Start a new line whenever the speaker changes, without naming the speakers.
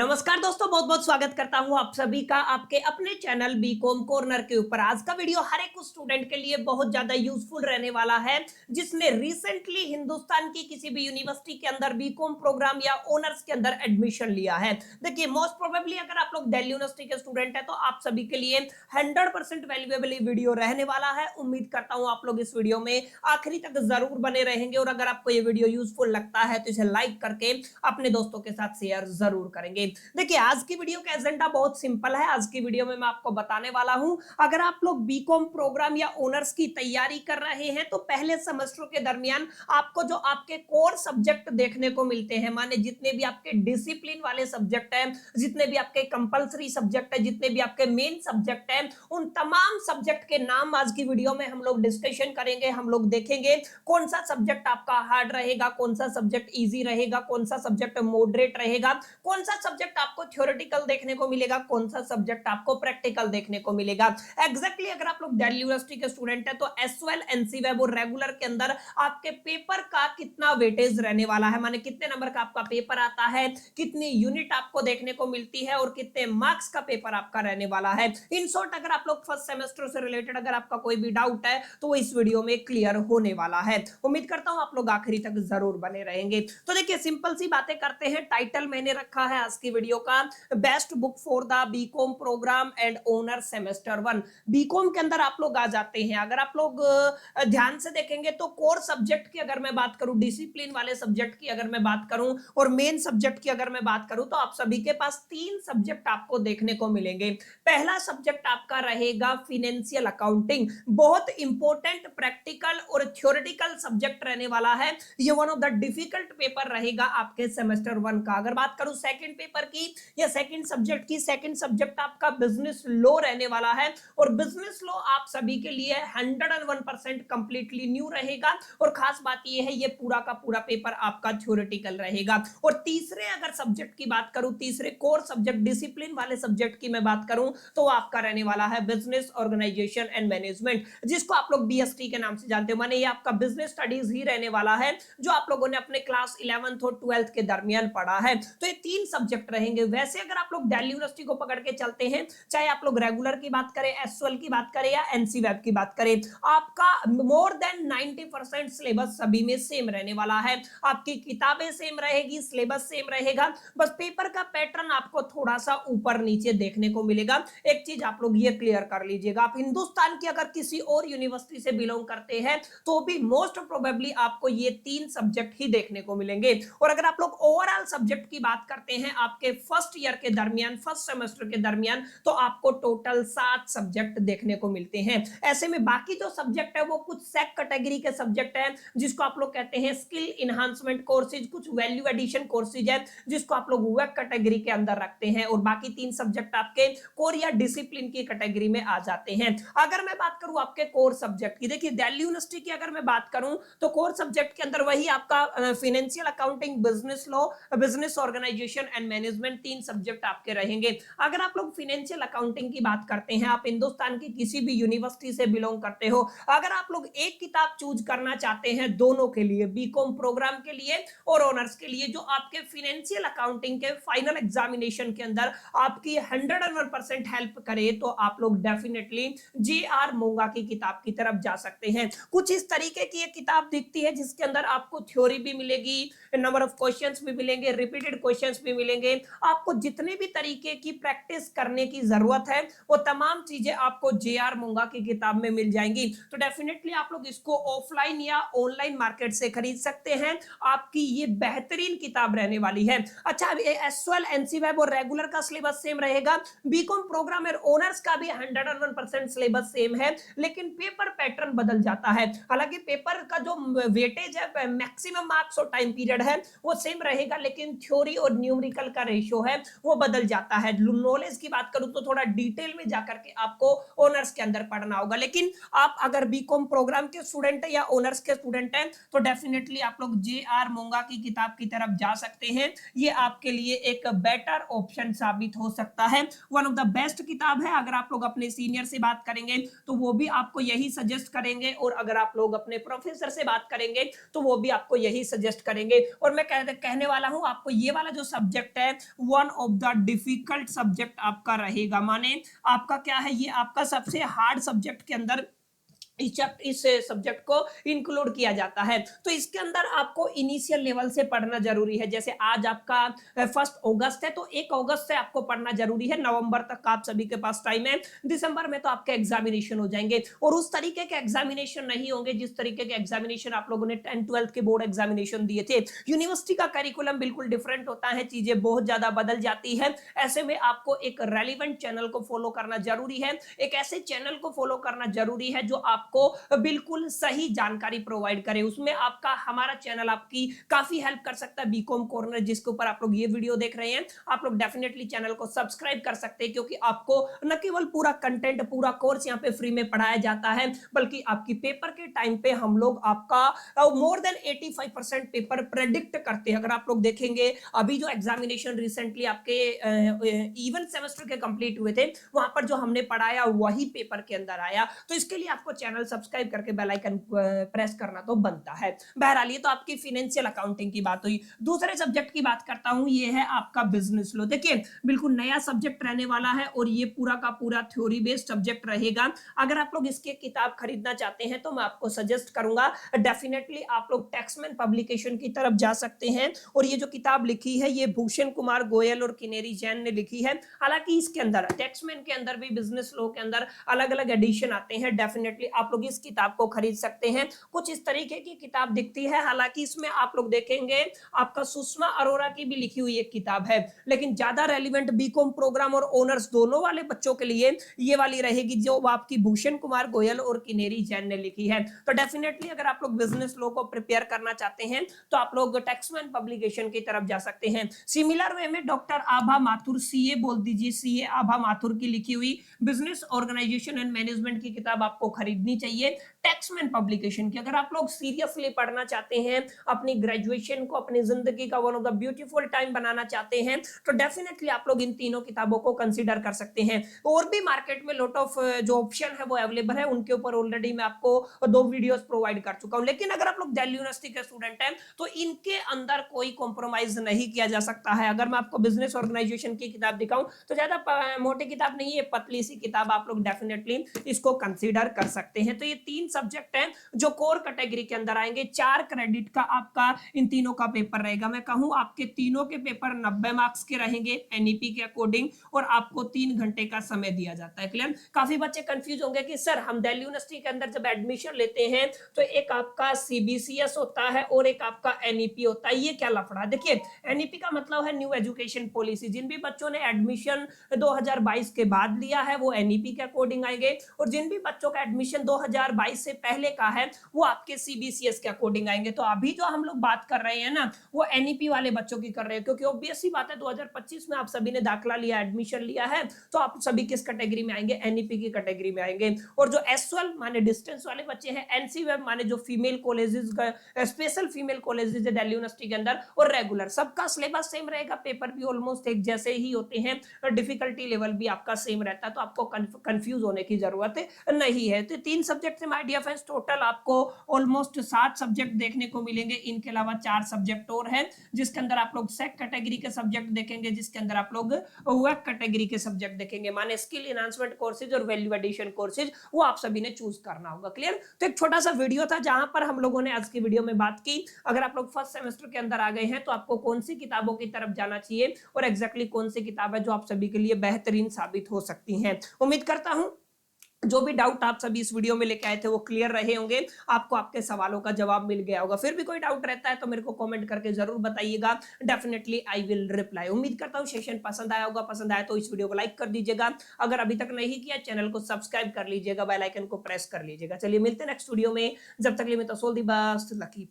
नमस्कार दोस्तों, बहुत बहुत स्वागत करता हूं आप सभी का आपके अपने चैनल बीकॉम कॉर्नर के ऊपर। आज का वीडियो हर एक स्टूडेंट के लिए बहुत ज्यादा यूजफुल रहने वाला है जिसने रिसेंटली हिंदुस्तान की किसी भी यूनिवर्सिटी के अंदर बीकॉम प्रोग्राम या ऑनर्स के अंदर एडमिशन लिया है। देखिए, मोस्ट प्रोबेबली अगर आप लोग दिल्ली यूनिवर्सिटी के स्टूडेंट है तो आप सभी के लिए 100% वैल्यूएबल वीडियो रहने वाला है। उम्मीद करता हूं आप लोग इस वीडियो में आखिरी तक जरूर बने रहेंगे और अगर आपको ये वीडियो यूजफुल लगता है तो इसे लाइक करके अपने दोस्तों के साथ शेयर जरूर करेंगे। देखिए, आज की वीडियो का एजेंडा बहुत सिंपल है। आज की वीडियो में मैं आपको बताने वाला हूं, अगर आप लोग बीकॉम प्रोग्राम या ऑनर्स की तैयारी कर रहे हैं तो पहले सेमेस्टर के दरमियान आपको जो आपके कोर सब्जेक्ट देखने को मिलते हैं, माने जितने भी आपके डिसिप्लिन वाले सब्जेक्ट हैं, जितने भी आपके कंपलसरी सब्जेक्ट है, जितने भी आपके मेन सब्जेक्ट हैं, उन तमाम सब्जेक्ट के नाम आज की वीडियो में हम लोग डिस्कशन करेंगे। हम लोग देखेंगे कौन सा सब्जेक्ट आपका हार्ड रहेगा, कौन सा सब्जेक्ट इजी रहेगा, कौन सा सब्जेक्ट मॉडरेट रहेगा, कौन सा सब्जेक्ट आपको थ्योरेटिकल देखने को मिलेगा, कौन सा सब्जेक्ट आपको प्रैक्टिकल देखने को मिलेगा। एग्जैक्टली अगर आप लोग दिल्ली यूनिवर्सिटी के स्टूडेंट है तो एसवाल एनसीवेब और रेगुलर के अंदर आपके पेपर का कितना वेटेज रहने वाला है, माने कितने नंबर का आपका पेपर आता है, कितनी यूनिट आपको देखने को मिलती है और कितने मार्क्स का पेपर आपका रहने वाला है। इन शॉर्ट, अगर आप लोग फर्स्ट सेमेस्टर से रिलेटेड अगर आपका कोई भी डाउट है तो वो इस वीडियो में क्लियर होने वाला है। उम्मीद करता हूं आप लोग आखिरी तक जरूर बने रहेंगे। तो देखिए, सिंपल सी बातें करते हैं। टाइटल मैंने रखा है आज की वीडियो का, best book for the BCom program and honour semester 1। BCom के अंदर आप लोग आ जाते हैं। अगर आप लोग ध्यान से देखेंगे तो कोर सब्जेक्ट की अगर मैं बात करूं, डिसिप्लिन वाले सब्जेक्ट की अगर मैं बात करूं और मेन सब्जेक्ट की अगर मैं बात करूं तो आप सभी के पास 3 सब्जेक्ट आपको देखने को मिलेंगे। पहला सब्जेक्ट आपका रहेगा फाइनेंशियल अकाउंटिंग। बहुत इंपॉर्टेंट प्रैक्टिकल और थ्योरेटिकल सब्जेक्ट रहने वाला है। ये one of the difficult paper रहेगा आपके सेमेस्टर 1 का। अगर बात करूं सेकंड पेपर की या सेकंड सब्जेक्ट की, सेकंड सब्जेक्ट आपका बिजनेस लॉ रहने वाला है और बिजनेस लॉ आप सभी के लिए 101% कंप्लीटली न्यू रहेगा और खास बात यह है, ये पूरा का पूरा पेपर आपका थ्योरेटिकल रहेगा। और तीसरे अगर सब्जेक्ट की बात करूं, तीसरे कोर सब्जेक्ट डिसिप्लिन वाले सब्जेक्ट की मैं बात करूं तो आपका रहने वाला है बिजनेस ऑर्गेनाइजेशन एंड मैनेजमेंट, जिसको आप लोग बीएसटी के नाम से जानते हो। माने ये आपका बिजनेस स्टडीज ही रहने वाला है जो आप लोगों ने अपने क्लास 11th और 12th के दरमियान पढ़ा है। तो ये 3 सब्जेक्ट रहेंगे। वैसे अगर आप लोग दिल्ली यूनिवर्सिटी को पकड़ के चलते हैं, चाहे आप लोग रेगुलर की बात करें, एसवाल की बात करें या एनसीवेब की बात करें, आपका मोर देन 90% सिलेबस सभी में सेम रहने वाला है। आपकी किताबें सेम रहेगी, सिलेबस सेम रहेगा, बस पेपर का पैटर्न आपको थोड़ा सा ऊपर नीचे देखने को मिलेगा। एक चीज आप लोग ये क्लियर कर लीजिएगा, आप हिंदुस्तान की अगर किसी और यूनिवर्सिटी से बिलोंग करते हैं तो भी मोस्ट प्रोबेबली आपको ये 3 सब्जेक्ट ही देखने को मिलेंगे। और अगर आप लोग ओवरऑल सब्जेक्ट की बात करते हैं आपके फर्स्ट ईयर के दरमियान, फर्स्ट सेमेस्टर के दरमियान, तो आपको टोटल 7 सब्जेक्ट देखने को मिलते हैं। ऐसे में बाकी जो सब्जेक्ट है वो कुछ सेक कैटेगरी के सब्जेक्ट है जिसको आप लोग कहते हैं स्किल इनहांसमेंट कोर्सेज, कुछ वैल्यू एडिशन कोर्सेज है जिसको आप लोग वेब कैटेगरी के अंदर रखते हैं और बाकी 3 सब्जेक्ट आपके कोर या डिसिप्लिन की कैटेगरी में आ जाते हैं। अगर मैं बात करूं आपके कोर सब्जेक्ट की, देखिए दिल्ली यूनिवर्सिटी की अगर मैं बात करूं तो कोर सब्जेक्ट के अंदर वही आपका financial accounting, business law, business organisation and management 3 subject आपके रहेंगे। अगर आप लोग फाइनेंशियल अकाउंटिंग की बात करते हैं, आप हिंदुस्तान की किसी भी यूनिवर्सिटी से बिलोंग करते हो, अगर आप लोग एक किताब चूज करना चाहते हैं दोनों के लिए, बीकॉम प्रोग्राम के लिए और ऑनर्स के लिए, जो आपके फाइनेंशियल अकाउंटिंग के फाइनल एग्जामिनेशन के अंदर आपकी 101% हेल्प करे, तो आप लोग डेफिनेटली जे आर मोंगा की किताब की तरफ जा सकते हैं। कुछ इस तरीके की एक किताब दिखती है जिसके अंदर आपको थ्योरी भी मिलेगी, नंबर ऑफ क्वेश्चंस भी मिलेंगे, रिपीटेड क्वेश्चंस भी मिलेंगे, आपको जितने भी तरीके की प्रैक्टिस करने की जरूरत है वो तमाम चीजें आपको जे आर मोंगा की किताब में मिल जाएंगी। तो डेफिनेटली आप लोग इसको ऑफलाइन या ऑनलाइन मार्केट से खरीद सकते हैं। आपकी ये बेहतरीन किताब रहने वाली है। अच्छा, एसवाल एनसीवेब और रेगुलर का सिलेबस सेम रहेगा, बीकॉम प्रोग्राम और ऑनर्स का भी 101% सिलेबस सेम है, लेकिन पेपर पैटर्न बदल जाता है। हालांकि पेपर का जो वेटेज है, मैक्सिमम मार्क्स और टाइम पीरियड है वो सेम रहेगा, लेकिन थ्योरी और न्यूमेरिकल का रेशियो है वो बदल जाता है। नॉलेज की बात करूं तो थोड़ा डिटेल में जाकर के आपको ऑनर्स के अंदर पढ़ना होगा, लेकिन आप अगर बीकॉम प्रोग्राम के स्टूडेंट है या ऑनर्स के स्टूडेंट हैं तो डेफिनेटली आप लोग जे आर मोंगा की किताब की तरफ जा सकते हैं। ये आपके लिए एक बेटर ऑप्शन साबित हो सकता है। वन ऑफ द बेस्ट किताब है। अगर आप लोग अपने सीनियर से बात करेंगे तो वो भी आपको यही सजेस्ट करेंगे और अगर आप लोग अपने प्रोफेसर से बात करेंगे तो वो भी आपको यही सजेस्ट करेंगे। और मैं कहने वाला हूं आपको, ये वाला जो सब्जेक्ट है है one of the difficult subject आपका रहेगा, माने आपका क्या है, ये आपका सबसे हार्ड सब्जेक्ट के अंदर इस सब्जेक्ट को इंक्लूड किया जाता है। तो इसके अंदर आपको इनिशियल लेवल से पढ़ना जरूरी है। जैसे आज आपका 1 अगस्त है, तो 1 अगस्त से आपको पढ़ना जरूरी है। नवंबर तक आप सभी के पास टाइम है। दिसंबर में तो आपके एग्जामिनेशन हो जाएंगे, और उस तरीके के एग्जामिनेशन नहीं होंगे जिस तरीके के एग्जामिनेशन आप लोगों ने 10th-12th के बोर्ड एग्जामिनेशन दिए थे। यूनिवर्सिटी का करिकुलम बिल्कुल डिफरेंट होता है, चीजें बहुत ज्यादा बदल जाती है। ऐसे में आपको एक रेलिवेंट चैनल को फॉलो करना जरूरी है, एक ऐसे चैनल को फॉलो करना जरूरी है जो आपको बिल्कुल सही जानकारी प्रोवाइड करे। उसमें आपका हमारा चैनल आपकी काफी हेल्प कर सकता है, बीकॉम कॉर्नर, जिसके ऊपर आप लोग ये वीडियो देख रहे हैं। आप लोग डेफिनेटली चैनल को सब्सक्राइब कर सकते हैं, क्योंकि आपको न केवल पूरा कंटेंट, पूरा कोर्स यहाँ पे फ्री में पढ़ाया जाता है, बल्कि आपकी पेपर के टाइम पे हम लोग आपका मोर देन 85% पेपर प्रेडिक्ट करते हैं। अगर आप लोग देखेंगे अभी जो एग्जामिनेशन रिसेंटली आपके इवन सेमेस्टर के कंप्लीट हुए थे, वहां पर जो हमने पढ़ाया वही पेपर के अंदर आया। तो इसके लिए आपको चैनल सब्सक्राइब करके बेल आइकन प्रेस करना तो बनता है। बहरहाल ये तो आपकी फाइनेंशियल अकाउंटिंग की बात हुई। दूसरे सब्जेक्ट की बात करता हूं, ये है आपका बिजनेस लॉ। देखिए बिल्कुल नया सब्जेक्ट रहने वाला है, और ये पूरा का पूरा थ्योरी बेस्ड सब्जेक्ट रहेगा। अगर आप लोग इसकी किताब खरीदना चाहते हैं तो मैं आपको सजेस्ट करूंगा, डेफिनेटली आप लोग टैक्समैन पब्लिकेशन की तरफ जा सकते हैं। और ये जो किताब लिखी है ये भूषण कुमार गोयल और किनेरी जैन ने लिखी है। हालांकि इसके अंदर टैक्समैन के अंदर भी बिजनेस लॉ के अंदर अलग अलग एडिशन आते हैं। डेफिनेटली आप लोग इस किताब को खरीद सकते हैं। कुछ इस तरीके की किताब दिखती है। हालांकि इसमें आप लोग देखेंगे आपका सुषमा अरोरा की भी लिखी हुई एक किताब है, लेकिन ज्यादा रेलिवेंट बीकॉम प्रोग्राम और ऑनर्स दोनों वाले बच्चों के लिए ये वाली रहेगी, जो आपकी भूषण कुमार गोयल और किनेरी जैन ने लिखी है। तो डेफिनेटली अगर आप लोग बिजनेस लॉ को प्रिपेयर करना चाहते हैं तो आप लोग टैक्समैन पब्लिकेशन की तरफ जा सकते हैं। सिमिलर वे में डॉक्टर आभा माथुर, सीए बोल दीजिए, सीए आभा माथुर की लिखी हुई बिजनेस ऑर्गेनाइजेशन एंड मैनेजमेंट की किताब आपको खरीदनी चाहिए टैक्समैन पब्लिकेशन की। अगर आप लोग सीरियसली पढ़ना चाहते हैं, अपनी ग्रेजुएशन को अपनी जिंदगी का one of the beautiful time बनाना चाहते हैं, तो डेफिनेटली आप लोग इन तीनों किताबों को कंसीडर कर सकते हैं। और भी मार्केट में लॉट ऑफ जो ऑप्शन है वो अवेलेबल है, उनके ऊपर ऑलरेडी मैं आपको 2 वीडियोस प्रोवाइड कर चुका हूं। लेकिन अगर आप लोग दिल्ली यूनिवर्सिटी के स्टूडेंट हैं तो इनके अंदर कोई कॉम्प्रोमाइज नहीं किया जा सकता है। अगर मैं आपको बिजनेस ऑर्गेनाइजेशन की किताब दिखाऊं तो ज्यादा मोटी किताब नहीं है, पतली सी किताब, आप लोग डेफिनेटली इसको कंसीडर कर सकते हैं। तो ये 3 सब्जेक्ट हैं जो कोर कैटेगरी के अंदर आएंगे। 4 क्रेडिट का आपका इन तीनों का पेपर रहेगा। मैं कहूं आपके तीनों के पेपर 90 मार्क्स के रहेंगे एनईपी के अकॉर्डिंग, और आपको 3 घंटे का समय दिया जाता है। क्लियर? काफी बच्चे कंफ्यूज होंगे कि सर हम दिल्ली यूनिवर्सिटी के अंदर जब एडमिशन लेते हैं तो एक आपका सीबीसीएस होता है और एक आपका एनईपी होता है, ये क्या लफड़ा? देखिए एनईपी का मतलब है न्यू एजुकेशन पॉलिसी। जिन भी बच्चों ने एडमिशन 2022 के बाद लिया है वो एनईपी के अकॉर्डिंग आएंगे, और जिन भी बच्चों का एडमिशन 2022 से पहले का है वो आपके सीबीसीएस के अकॉर्डिंग आएंगे। तो अभी जो हम लोग बात कर रहे हैं ना वो एनईपी वाले बच्चों की कर रहे हैं, क्योंकि ऑब्वियस सी बात है 2025 में आप सभी ने दाखिला लिया, एडमिशन लिया है, तो आप सभी किस कैटेगरी में आएंगे? एनईपी की कैटेगरी में आएंगे। और जो एस12 माने डिस्टेंस वाले बच्चे हैं, एनसी वेब माने जो female colleges, special female colleges है दिल्ली यूनिवर्सिटी के अंदर, और रेगुलर, सबका सिलेबस सेम रहेगा, पेपर भी ऑलमोस्ट एक जैसे ही होते हैं, डिफिकल्टी लेवल भी आपका सेम रहता है, तो आपको कंफ्यूज होने की जरूरत नहीं है। तो 3 सब्जेक्ट से माय डियर फ्रेंड्स टोटल आपको ऑलमोस्ट 7 सब्जेक्ट देखने को मिलेंगे। इनके अलावा 4 सब्जेक्ट और हैं जिसके अंदर आप लोग सेक कैटेगरी के सब्जेक्ट देखेंगे, जिसके अंदर आप लोग वेक कैटेगरी के सब्जेक्ट देखेंगे, माने स्किल एनहांसमेंट कोर्सेज और वैल्यू एडिशन कोर्सेज, वो आप सभी ने चूज करना होगा। क्लियर? तो एक छोटा सा वीडियो था जहां पर हम लोगों ने आज की वीडियो में बात की। अगर आप लोग फर्स्ट सेमेस्टर के अंदर आ गए हैं तो आपको कौन सी किताबों की तरफ जाना चाहिए और एग्जैक्टली कौन सी किताब है जो आप सभी के लिए बेहतरीन साबित हो सकती हैं। उम्मीद करता हूं जो भी डाउट आप सभी इस वीडियो में लेके आए थे वो क्लियर रहे होंगे, आपको आपके सवालों का जवाब मिल गया होगा। फिर भी कोई डाउट रहता है तो मेरे को कमेंट करके जरूर बताइएगा, डेफिनेटली आई विल रिप्लाई। उम्मीद करता हूँ सेशन पसंद आया होगा। पसंद आया तो इस वीडियो को लाइक कर दीजिएगा, अगर अभी तक नहीं किया चैनल को सब्सक्राइब कर लीजिएगा, बेल आइकन को प्रेस कर लीजिएगा। चलिए मिलते हैं नेक्स्ट वीडियो में, जब तक के लिए मैं तो सोल दी बस लकी।